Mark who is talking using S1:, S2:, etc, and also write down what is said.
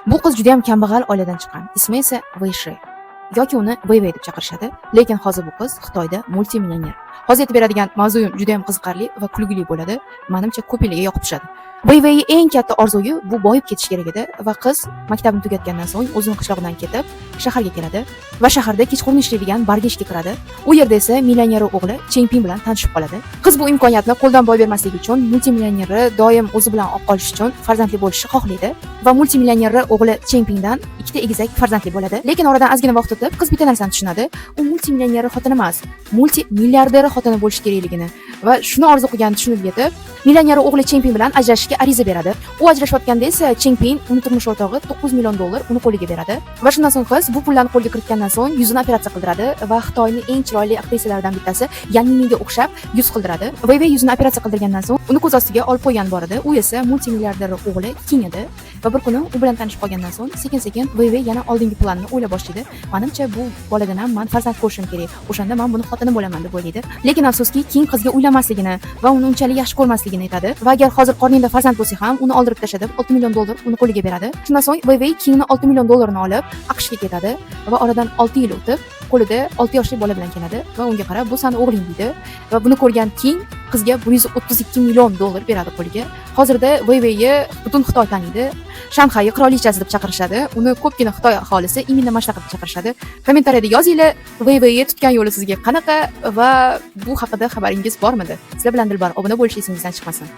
S1: Bu qiz juda ham kambag'al oiladan chiqqan. Ismi esa Weishui yoki uni Weiwei deb chaqirishadi. Lekin hozir bu qiz Xitoyda multimillioner. Hozir aytib beradigan mavzuyim juda ham qiziqarli va kulgili bo'ladi. Menimcha ko'p yillarga yoqib tushadi. Weiwei eng katta orzusi bu boyib ketish kerak edi va qiz maktabni tugatgandan so'ng o'zining qishlog'idan ketib shaharga keladi va shaharda kechqurun ishlaydigan barga ishga kiradi. U yerda esa millioner o'g'li Chengping bilan tanishib qoladi. Qiz bu imkoniyatni qo'ldan boy bermasligi uchun multimillioneri doim o'zi bilan olib qolish uchun farzandli bo'lishni xohlaydi va multimillioneri o'g'li Chengpingdan ikkita egizak farzandli bo'ladi. Lekin oradan ozgina vaqt o'tib qiz bitta narsani tushunadi. U multimillioneri xotin emas, multimilliarder xotini bo'lish kerakligini va shuni orzu qilganini tushunib yetib, millioner o'g'li Chengping bilan ajrashishga ariza beradi. U ajrashayotganda esa Chengping uni turmush o'rtog'i $9 million uni qo'liga beradi va shundan so'ng qiz bu pullarni qo'lga kiritgandan so'ng yuzini operatsiya qildiradi va Xitoyning eng chiroyli aktrisalaridan bittasi Yan Minga o'xshab yuz qildiradi. Weiwei yuzini operatsiya qildirgandan so'ng uni ko'z ostiga olib qo'ygan bor edi. U esa multimilliarder o'g'li King edi va bir kuni u bilan tanishib qolgandan so'ng sekin-sekin Weiwei yana oldingi planini o'ylab boshlaydi. Menimcha bu boladan ham men farzand ko'rishim kerak. O'shanda men buni xotini bo'laman deb o'ylaydi. Lekin afsuski King qizga uylanmasligini va uni unchalik yaxshi ko'rmasligini aytadi va agar hozir qorningda farzand bo'lsa ham uni oldirib tashlab $6 million uni qo'liga beradi. Shundan so'ng Weiwei Kingni $6 million olib AQShga ketadi va oradan 6 yil o'tib qo'lida 6 yoshli bola bilan keladi va unga qarab bu sani o'g'ling deydi va buni ko'rgan King qizga $132 million beradi qo'liga. Hozirda Weiwei'ni butun Xitoy taniydi. Shanxay qirolichasi deb chaqirishadi. Uni ko'pgina Xitoy aholisi Imina Mashtaqa deb chaqirishadi. Kommentariyada yozinglar, Weiwei tutgan yo'li sizga qanaqa va bu haqida xabaringiz bormidi? Sizlar bilan Dilbar obuna bo'lish esingizdan chiqmasin.